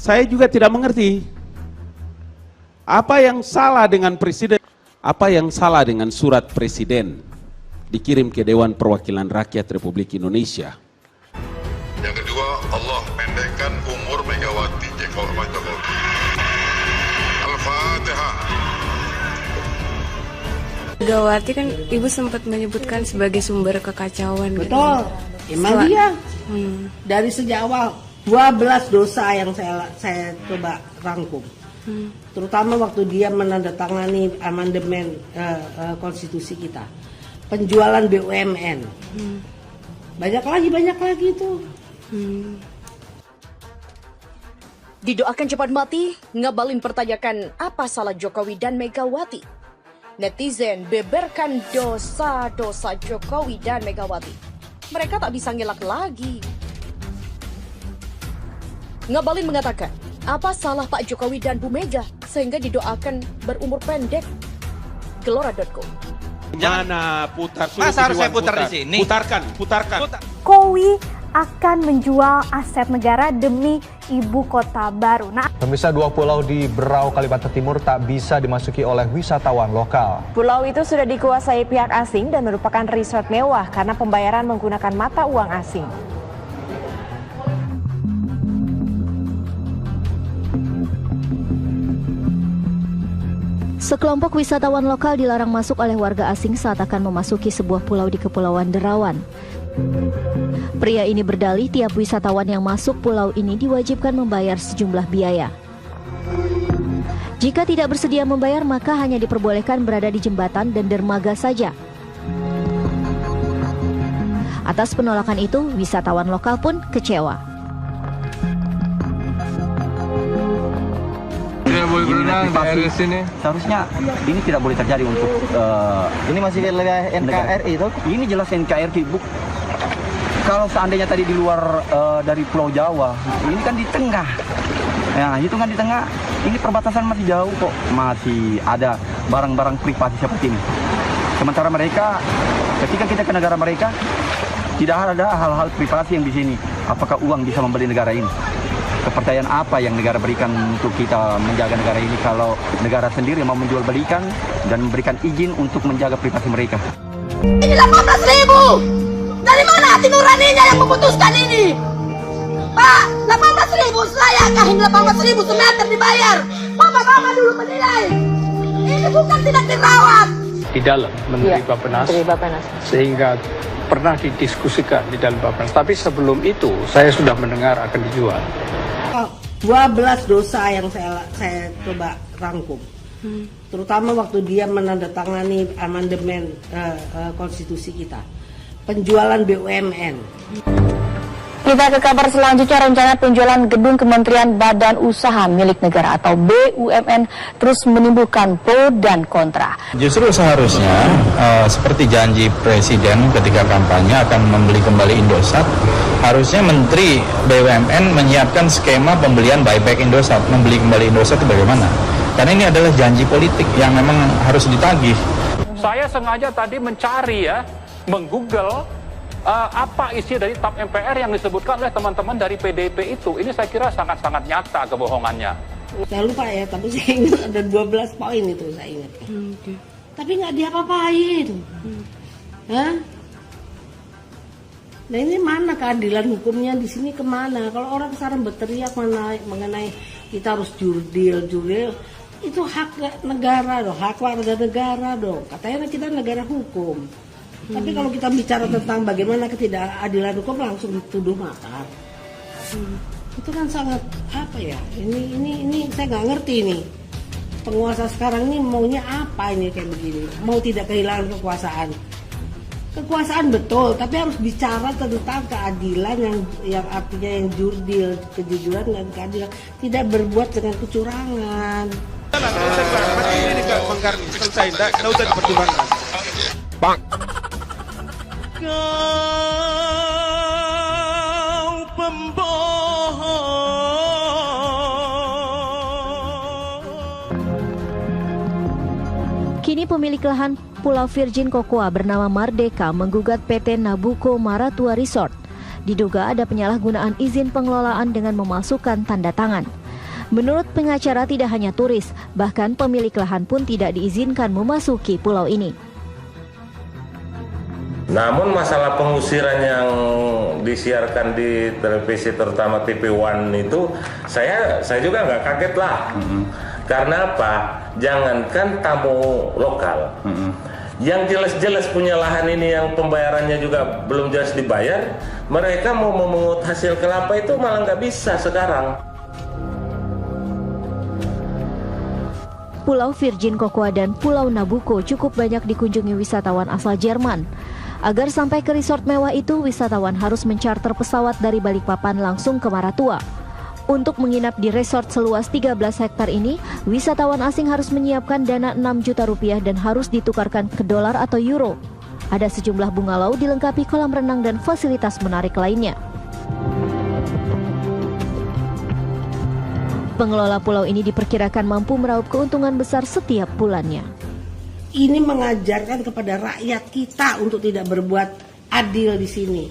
Saya juga tidak mengerti apa yang salah dengan presiden, apa yang salah dengan surat presiden dikirim ke Dewan Perwakilan Rakyat Republik Indonesia. Yang kedua, Allah pendekkan umur Megawati Jokowi. Al-Fatihah. Megawati kan Ibu sempat menyebutkan sebagai sumber kekacauan. Betul, gitu. Emang dia dari sejak awal 12 dosa yang saya coba rangkum. Terutama waktu dia menandatangani amandemen konstitusi kita, penjualan BUMN, banyak lagi itu. Didoakan cepat mati, Ngabalin pertanyakan apa salah Jokowi dan Megawati. Netizen beberkan dosa-dosa Jokowi dan Megawati. Mereka tak bisa ngelak lagi. Ngabalin mengatakan, apa salah Pak Jokowi dan Bu Mega sehingga didoakan berumur pendek? Gelora.com. Mana putar? Masa harus saya putar di sini? Putarkan. Jokowi akan menjual aset negara demi ibu kota baru. Pemirsa, 2 pulau di Berau, Kalimantan Timur tak bisa dimasuki oleh wisatawan lokal. Pulau itu sudah dikuasai pihak asing dan merupakan resort mewah karena pembayaran menggunakan mata uang asing. Sekelompok wisatawan lokal dilarang masuk oleh warga asing saat akan memasuki sebuah pulau di Kepulauan Derawan. Pria ini berdalih tiap wisatawan yang masuk pulau ini diwajibkan membayar sejumlah biaya. Jika tidak bersedia membayar, maka hanya diperbolehkan berada di jembatan dan dermaga saja. Atas penolakan itu, wisatawan lokal pun kecewa. Tidak boleh berenang di area sini. Seharusnya ini tidak boleh terjadi untuk ini masih wilayah NKRI itu. Ini jelas NKRI, kalau seandainya tadi di luar dari Pulau Jawa, ini kan di tengah. Ya, itu kan di tengah. Ini perbatasan masih jauh kok. Masih ada barang-barang privasi seperti ini. Sementara mereka, ketika kita ke negara mereka, tidak ada hal-hal privasi yang di sini. Apakah uang bisa membeli negara ini? Kepercayaan apa yang negara berikan untuk kita menjaga negara ini kalau negara sendiri mau menjual belikan dan memberikan izin untuk menjaga privasi mereka? Ini 18.000! Dari mana hati nuraninya yang memutuskan ini? Pak, 18.000 selayakkah ini 18.000 semeter dibayar? Mama dulu menilai. Ini bukan tidak dirawat. Di dalam Menteri Bappenas, sehingga pernah didiskusikan di dalam Bappenas. Tapi sebelum itu saya sudah mendengar akan dijual. 12 dosa yang saya coba rangkum. Terutama waktu dia menandatangani amandemen konstitusi kita, penjualan BUMN. Kita ke kabar selanjutnya. Rencana penjualan gedung Kementerian Badan Usaha Milik Negara atau BUMN terus menimbulkan pro dan kontra. Justru seharusnya seperti janji Presiden ketika kampanye akan membeli kembali Indosat, harusnya Menteri BUMN menyiapkan skema pembelian buyback Indosat. Membeli kembali Indosat itu bagaimana? Karena ini adalah janji politik yang memang harus ditagih. Saya sengaja tadi mencari menggoogle apa isi dari TAP MPR yang disebutkan oleh teman-teman dari PDIP itu. Ini saya kira sangat-sangat nyata kebohongannya. Saya lupa ya, tapi saya ingat ada 12 poin itu saya ingat. Tapi nggak diapa-apain. Nah ini mana keadilan hukumnya di sini kemana? Kalau orang sekarang berteriak mengenai kita harus jurdil, itu hak negara dong, hak warga negara dong. Katanya kita negara hukum. Tapi kalau kita bicara tentang bagaimana ketidakadilan hukum langsung dituduh makar. Itu kan sangat apa ya? Ini saya nggak ngerti nih. Penguasa sekarang ini maunya apa ini kayak begini? Mau tidak kehilangan kekuasaan? Kekuasaan betul, tapi harus bicara tentang keadilan yang artinya yang jurdil, kejujuran dan keadilan, tidak berbuat dengan kecurangan. Selesai, tidak usah dipertimbangkan. Bang. Kau pembohong. Kini pemilik lahan Pulau Virgin Cocoa bernama Mardeka menggugat PT Nabucco Maratua Resort. Diduga ada penyalahgunaan izin pengelolaan dengan memalsukan tanda tangan. Menurut pengacara tidak hanya turis, bahkan pemilik lahan pun tidak diizinkan memasuki pulau ini. Namun masalah pengusiran yang disiarkan di televisi terutama TV One itu saya juga nggak kaget lah. Karena apa? Jangankan tamu lokal, yang jelas-jelas punya lahan ini yang pembayarannya juga belum jelas dibayar, mereka mau memungut hasil kelapa itu malah nggak bisa sekarang. Pulau Virgin Cocoa dan Pulau Nabucco cukup banyak dikunjungi wisatawan asal Jerman. Agar sampai ke resort mewah itu, wisatawan harus mencarter pesawat dari Balikpapan langsung ke Maratua. Untuk menginap di resort seluas 13 hektar ini, wisatawan asing harus menyiapkan dana 6 juta rupiah dan harus ditukarkan ke dolar atau euro. Ada sejumlah bungalow dilengkapi kolam renang dan fasilitas menarik lainnya. Pengelola pulau ini diperkirakan mampu meraup keuntungan besar setiap bulannya. Ini mengajarkan kepada rakyat kita untuk tidak berbuat adil di sini.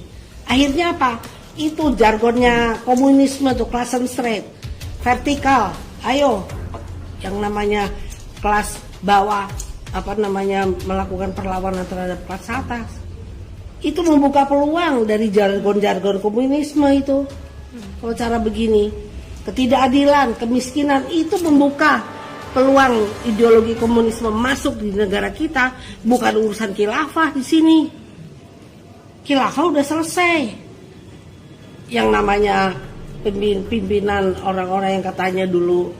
Akhirnya apa? Itu jargonnya komunisme tuh, Klassenstreit, vertikal. Ayo, yang namanya kelas bawah melakukan perlawanan terhadap kelas atas. Itu membuka peluang dari jargon-jargon komunisme itu. Kalau cara begini, ketidakadilan, kemiskinan itu membuka peluang ideologi komunisme masuk di negara kita. Bukan urusan khilafah di sini. Khilafah udah selesai. Yang namanya pimpinan orang-orang yang katanya dulu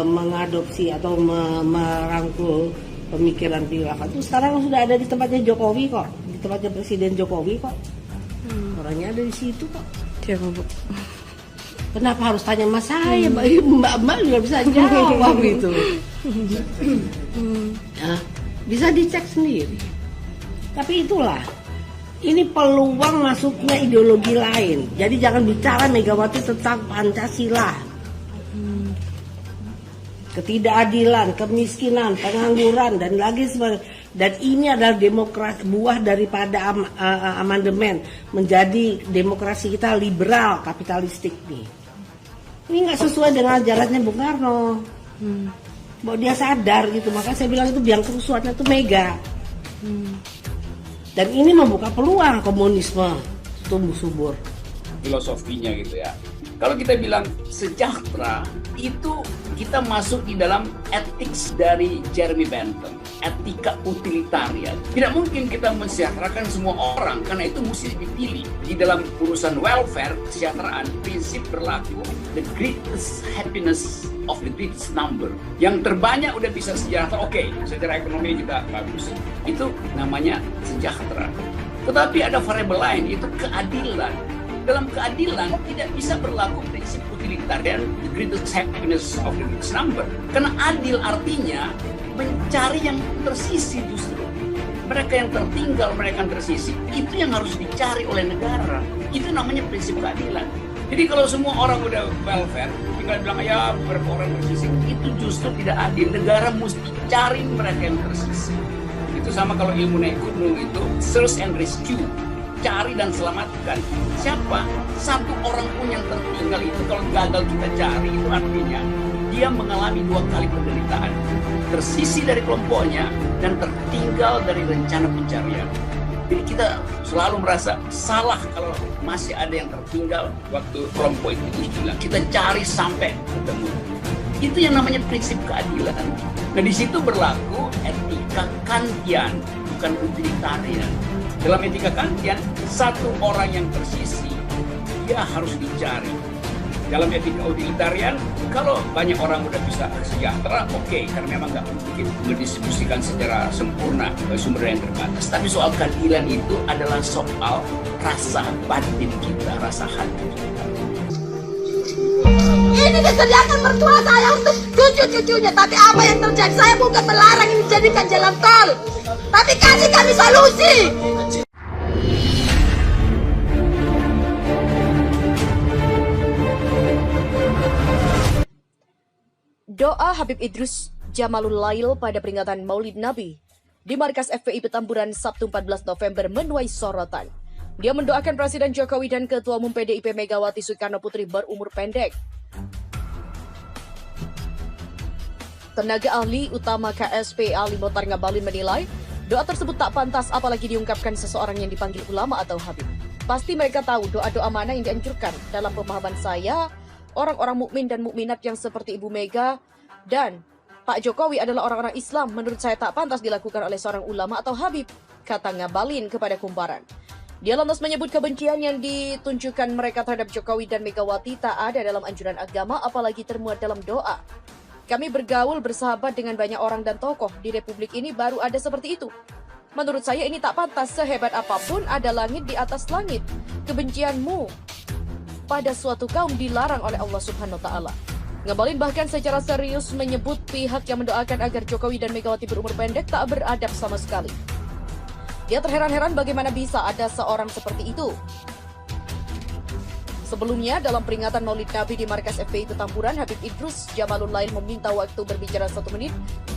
mengadopsi atau merangkul pemikiran khilafah itu sekarang sudah ada di tempatnya Jokowi kok, di tempatnya Presiden Jokowi kok. Orangnya ada di situ kok. Siapa, Bu? Kenapa harus tanya sama saya? Mbak juga bisa jawab gitu. Nah, bisa dicek sendiri. Tapi itulah, ini peluang masuknya ideologi lain. Jadi jangan bicara Megawati tentang Pancasila. Ketidakadilan, kemiskinan, pengangguran, dan lagi sebagainya. Dan ini adalah demokrasi, buah daripada amandemen menjadi demokrasi kita liberal kapitalistik nih. Ini nggak sesuai dengan ajarannya Bung Karno. Bahwa dia sadar gitu, makanya saya bilang itu biang kerusuhannya itu Mega. Dan ini membuka peluang komunisme tumbuh subur. Filosofinya gitu ya. Kalau kita bilang sejahtera, itu kita masuk di dalam ethics dari Jeremy Bentham, etika utilitarian. Tidak mungkin kita mensejahterakan semua orang, karena itu mesti dipilih. Di dalam urusan welfare, kesejahteraan, prinsip berlaku the greatest happiness of the greatest number. Yang terbanyak udah bisa sejahtera, oke, secara ekonomi juga bagus. Itu namanya sejahtera. Tetapi ada variabel lain, yaitu keadilan. Dalam keadilan tidak bisa berlaku prinsip utilitarian, the greatest happiness of the greatest number. Karena adil artinya mencari yang tersisih justru. Mereka yang tertinggal, mereka yang tersisih, itu yang harus dicari oleh negara. Itu namanya prinsip keadilan. Jadi kalau semua orang udah welfare, tinggal bilang ya beberapa orang tersisih, itu justru tidak adil. Negara mesti cari mereka yang tersisih. Itu sama kalau ilmu naik gunung itu search and rescue. Cari dan selamatkan. Siapa? Satu orang pun yang tertinggal itu kalau gagal kita cari, itu artinya dia mengalami 2 kali penderitaan. Tersisih dari kelompoknya dan tertinggal dari rencana pencarian. Jadi kita selalu merasa salah kalau masih ada yang tertinggal waktu kelompok itu hilang. Kita cari sampai ketemu. Itu yang namanya prinsip keadilan. Nah di situ berlaku etika Kantian, bukan utilitarian. Dalam etika Kantian, satu orang yang tersisih, dia harus dicari. Dalam etika utilitarian, kalau banyak orang udah bisa sejahtera, oke, karena memang nggak mungkin mendistribusikan secara sempurna sumber yang terbatas. Tapi soal keadilan itu adalah soal rasa batin kita, rasa hati kita. Ini disediakan mertua saya untuk cucu-cucunya, tapi apa yang terjadi? Saya bukan melarang ini jadikan jalan tol, tapi kasih kami solusi. Doa Habib Idrus Jamalul Lail pada peringatan Maulid Nabi di markas FPI Petamburan Sabtu 14 November menuai sorotan. Dia mendoakan Presiden Jokowi dan Ketua Umum PDIP Megawati Soekarno Putri berumur pendek. Tenaga ahli utama KSP Ali Mokhtar Ngabalin menilai doa tersebut tak pantas apalagi diungkapkan seseorang yang dipanggil ulama atau habib. Pasti mereka tahu doa-doa mana yang dianjurkan. Dalam pemahaman saya, orang-orang mukmin dan mukminat yang seperti Ibu Mega dan Pak Jokowi adalah orang-orang Islam. Menurut saya tak pantas dilakukan oleh seorang ulama atau habib, kata Ngabalin kepada Kumparan. Dia lantas menyebut kebencian yang ditunjukkan mereka terhadap Jokowi dan Megawati tak ada dalam anjuran agama apalagi termuat dalam doa. Kami bergaul bersahabat dengan banyak orang dan tokoh di Republik ini baru ada seperti itu. Menurut saya ini tak pantas, sehebat apapun ada langit di atas langit. Kebencianmu pada suatu kaum dilarang oleh Allah Subhanahu wa taala. Ngabalin bahkan secara serius menyebut pihak yang mendoakan agar Jokowi dan Megawati berumur pendek tak beradab sama sekali. Dia terheran-heran bagaimana bisa ada seorang seperti itu. Sebelumnya, dalam peringatan Maulid Nabi di markas FPI Petamburan, Habib Idrus Jamalul Lail meminta waktu berbicara 1 menit.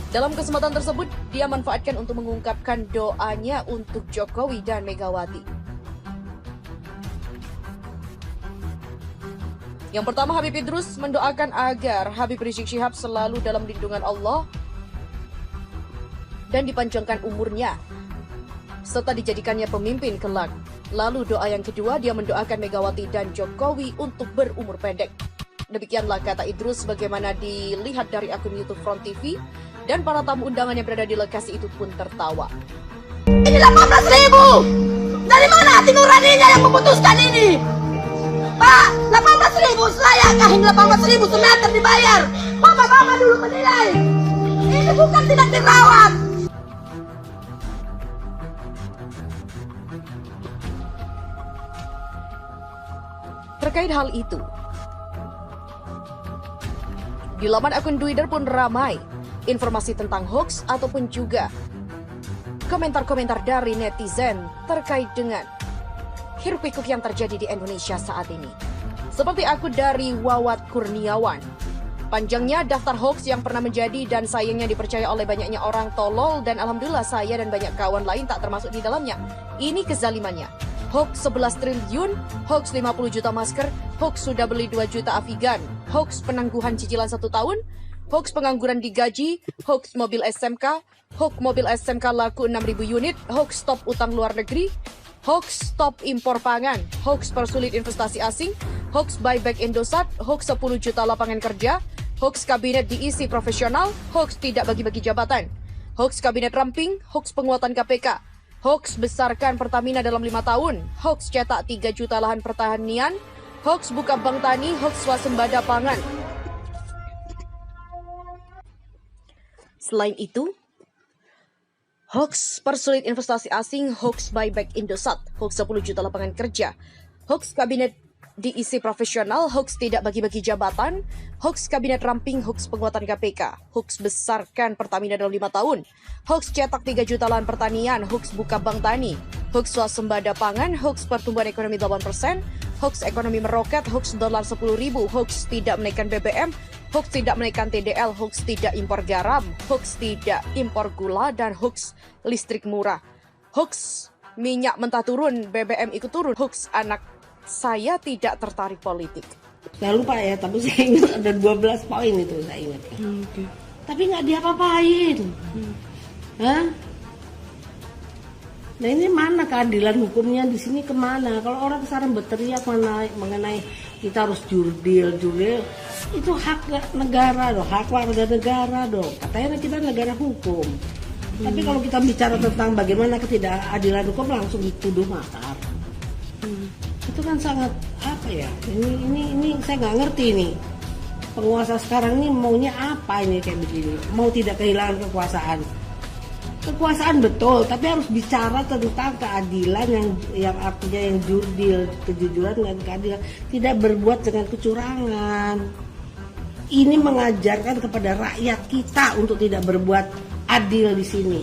Dalam kesempatan tersebut, dia manfaatkan untuk mengungkapkan doanya untuk Jokowi dan Megawati. Yang pertama, Habib Idrus mendoakan agar Habib Rizik Syihab selalu dalam lindungan Allah dan dipanjangkan umurnya, serta dijadikannya pemimpin kelak. Lalu doa yang kedua, dia mendoakan Megawati dan Jokowi untuk berumur pendek. Demikianlah kata Idrus bagaimana dilihat dari akun YouTube Front TV, dan para tamu undangan yang berada di lokasi itu pun tertawa. Ini 18.000! Dari mana hati nuraninya yang memutuskan ini? Pak, 18.000 selayakkah hingga 18.000 semeter dibayar? Bapak-bapak dulu menilai. Ini bukan tidak dirawat. Terkait hal itu, di laman akun Twitter pun ramai informasi tentang hoax ataupun juga komentar-komentar dari netizen terkait dengan hiruk-pikuk yang terjadi di Indonesia saat ini. Seperti akun dari Wawat Kurniawan. Panjangnya daftar hoax yang pernah menjadi dan sayangnya dipercaya oleh banyaknya orang tolol, dan alhamdulillah saya dan banyak kawan lain tak termasuk di dalamnya. Ini kezalimannya. Hoax 11 triliun, hoax 50 juta masker, hoax sudah beli 2 juta Afigan, hoax penangguhan cicilan 1 tahun, hoax pengangguran digaji, hoax mobil SMK, hoax mobil SMK laku 6.000 unit, hoax stop utang luar negeri, hoax stop impor pangan, hoax persulit investasi asing, hoax buyback Indosat, hoax 10 juta lapangan kerja, hoax kabinet diisi profesional, hoax tidak bagi-bagi jabatan, hoax kabinet ramping, hoax penguatan KPK, hoax besarkan Pertamina dalam 5 tahun, hoax cetak 3 juta lahan pertanian, hoax buka bank tani, hoax swasembada pangan. Selain itu, hoax persulit investasi asing, hoax buyback Indosat, hoax 10 juta lapangan kerja, hoax kabinet diisi profesional, hoax tidak bagi-bagi jabatan, hoax kabinet ramping, hoax penguatan KPK, hoax besarkan Pertamina dalam 5 tahun, hoax cetak 3 juta lahan pertanian, hoax buka bank tani, hoax swasembada pangan, hoax pertumbuhan ekonomi 8%, hoax ekonomi meroket, hoax dolar 10.000, hoax tidak menaikkan BBM, hoax tidak menaikkan TDL, hoax tidak impor garam, hoax tidak impor gula, dan hoax listrik murah, hoax minyak mentah turun, BBM ikut turun, hoax anak saya tidak tertarik politik. Saya lupa ya, tapi saya ingat ada 12 poin itu saya ingat. Okay. Tapi nggak diapa-apain. Hah? Nah ini mana keadilan hukumnya di sini kemana? Kalau orang sekarang berteriak mengenai kita harus jurdil, itu hak negara dong, hak warga negara dong. Katanya kita negara hukum. Tapi kalau kita bicara tentang bagaimana ketidakadilan hukum langsung dituduh makar. Itu kan sangat apa ya? Ini saya nggak ngerti nih. Penguasa sekarang ini maunya apa ini kayak begini? Mau tidak kehilangan kekuasaan? Kekuasaan betul, tapi harus bicara tentang keadilan yang artinya yang jurdil, kejujuran dan keadilan, tidak berbuat dengan kecurangan. Ini mengajarkan kepada rakyat kita untuk tidak berbuat adil di sini.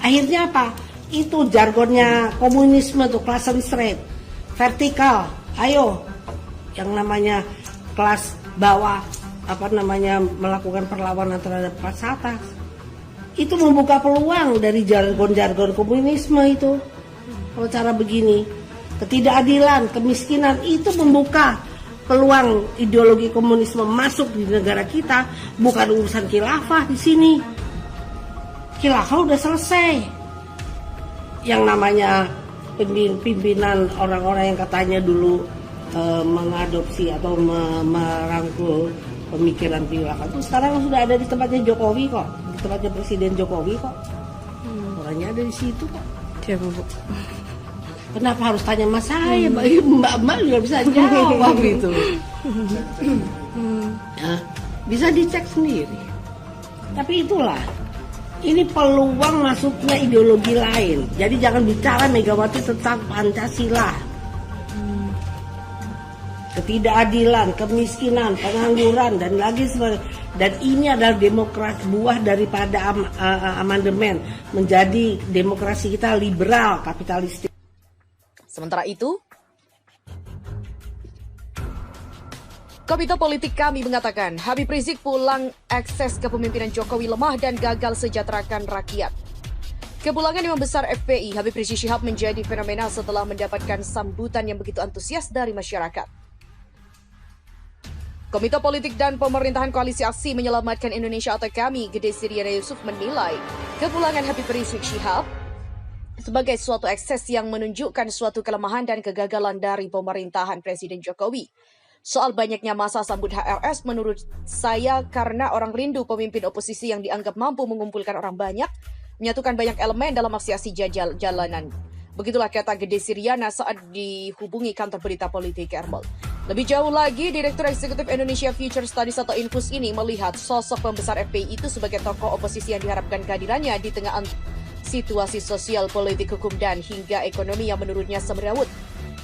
Akhirnya apa? Itu jargonnya komunisme tuh, Klassenstreit. Vertikal, ayo yang namanya kelas bawah melakukan perlawanan terhadap kelas atas. Itu membuka peluang dari jargon-jargon komunisme itu. Kalau cara begini, ketidakadilan, kemiskinan itu membuka peluang ideologi komunisme masuk di negara kita bukan urusan khilafah di sini. Khilafah udah selesai. Yang namanya pimpinan orang-orang yang katanya dulu mengadopsi atau merangkul pemikiran khilafah itu sekarang sudah ada di tempatnya Jokowi kok, di tempatnya Presiden Jokowi kok. Orangnya ada di situ kok. Siapa, Bu? Kenapa harus tanya mas saya? Mbak juga bisa jawab gitu. Nah, bisa dicek sendiri. Tapi itulah, ini peluang masuknya ideologi lain. Jadi jangan bicara Megawati tentang Pancasila. Ketidakadilan, kemiskinan, pengangguran, dan lagi sebagainya. Dan ini adalah demokrasi, buah daripada amandemen menjadi demokrasi kita liberal, kapitalistik. Sementara itu, Komite Politik Kami mengatakan Habib Rizik pulang akses kepemimpinan Jokowi lemah dan gagal sejahterakan rakyat. Kepulangan Imam Besar FPI Habib Rizik Syihab menjadi fenomena setelah mendapatkan sambutan yang begitu antusias dari masyarakat. Komite Politik dan Pemerintahan Koalisi Aksi Menyelamatkan Indonesia atau Kami, Gede Siriana Yusuf menilai kepulangan Habib Rizik Syihab sebagai suatu ekses yang menunjukkan suatu kelemahan dan kegagalan dari pemerintahan Presiden Jokowi. Soal banyaknya masa sambut HRS menurut saya karena orang rindu pemimpin oposisi yang dianggap mampu mengumpulkan orang banyak, menyatukan banyak elemen dalam aksi-aksi jalanan. Begitulah kata Gede Siriana saat dihubungi kantor berita politik Kerbal. Lebih jauh lagi, Direktur Eksekutif Indonesia Future Studies atau Infus ini melihat sosok pembesar FPI itu sebagai tokoh oposisi yang diharapkan kehadirannya di tengah situasi sosial, politik, hukum, dan hingga ekonomi yang menurutnya semrawut.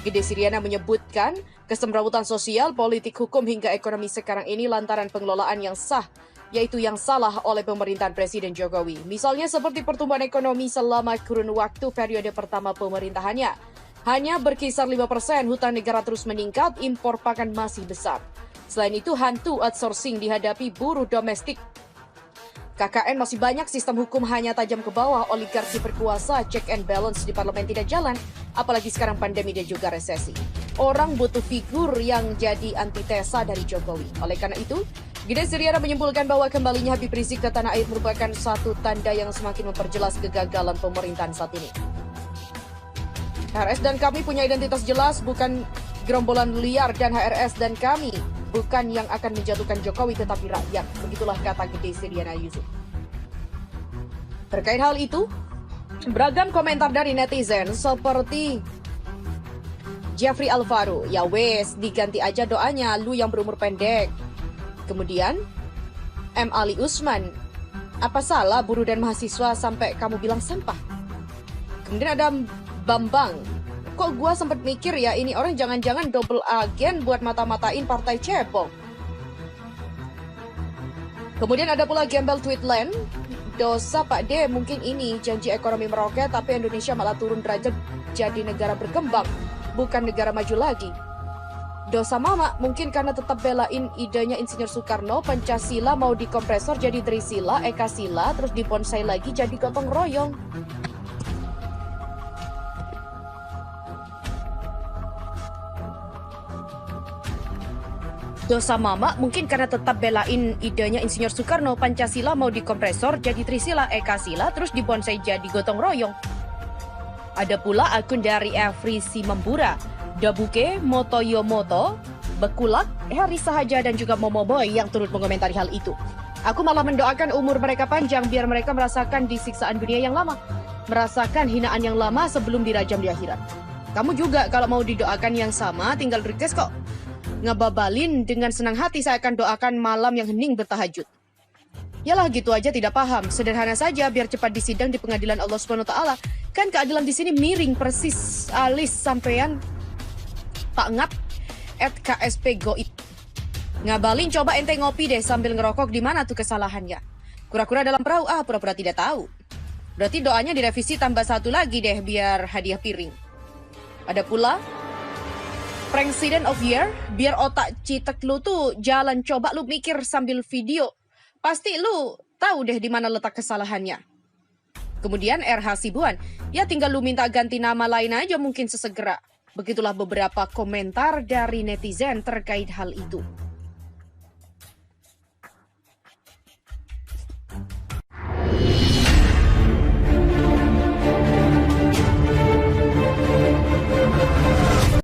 Gede Siriana menyebutkan kesemrawutan sosial, politik, hukum, hingga ekonomi sekarang ini lantaran pengelolaan yang sah, yaitu yang salah oleh pemerintahan Presiden Jokowi. Misalnya seperti pertumbuhan ekonomi selama kurun waktu periode pertama pemerintahannya. Hanya berkisar 5%, hutang negara terus meningkat, impor pakan masih besar. Selain itu, hantu outsourcing dihadapi buruh domestik. KKN masih banyak, sistem hukum hanya tajam ke bawah, oligarki berkuasa, check and balance di parlemen tidak jalan, apalagi sekarang pandemi dan juga resesi. Orang butuh figur yang jadi antitesa dari Jokowi. Oleh karena itu, Gede Siriana menyimpulkan bahwa kembalinya Habib Rizik ke tanah air merupakan satu tanda yang semakin memperjelas kegagalan pemerintahan saat ini. HRS dan Kami punya identitas jelas, bukan gerombolan liar, dan HRS dan Kami bukan yang akan menjatuhkan Jokowi tetapi rakyat. Begitulah kata Gede Siriana Yusuf. Terkait hal itu, beragam komentar dari netizen seperti Jeffrey Alvaro, ya wes diganti aja doanya, lu yang berumur pendek. Kemudian M. Ali Usman, apa salah buruh dan mahasiswa sampai kamu bilang sampah? Kemudian ada Bambang, kok gua sempat mikir ya ini orang jangan-jangan double agen buat mata-matain partai cebong. Kemudian ada pula Gembel Tweetland, dosa Pak D mungkin ini janji ekonomi meroket tapi Indonesia malah turun derajat jadi negara berkembang, bukan negara maju lagi. Dosa Mama mungkin karena tetap belain idenya Insinyur Soekarno, Pancasila mau dikompresor jadi Trisila, Ekasila, terus dibonsai lagi jadi gotong royong. Dosa Mama mungkin karena tetap belain idenya Insinyur Soekarno, Pancasila mau dikompresor jadi Trisila, Ekasila, terus dibonsai jadi gotong royong. Ada pula akun dari Efri Simembura, Dabuke, Motoyomoto, Bekulak, Hari Sahaja, dan juga Momoboy yang turut mengomentari hal itu. Aku malah mendoakan umur mereka panjang biar mereka merasakan disiksaan dunia yang lama, merasakan hinaan yang lama sebelum dirajam di akhirat. Kamu juga kalau mau didoakan yang sama tinggal request kok. Ngebabalin dengan senang hati saya akan doakan malam yang hening bertahajud. Yalah gitu aja tidak paham, sederhana saja biar cepat disidang di pengadilan Allah Subhanahu wa taala. Kan keadilan di sini miring persis alis sampean Pak Ngap @KSP Goib. Ngabalin coba ente ngopi deh sambil ngerokok, di mana tuh kesalahannya? Kura-kura dalam perahu, pura-pura tidak tahu. Berarti doanya direvisi tambah satu lagi deh biar hadiah piring. Ada pula President of Year, biar otak citek lu tuh jalan, coba lu mikir sambil video. Pasti lu tahu deh di mana letak kesalahannya. Kemudian RH Sibuan, ya tinggal lu minta ganti nama lain aja mungkin sesegera. Begitulah beberapa komentar dari netizen terkait hal itu.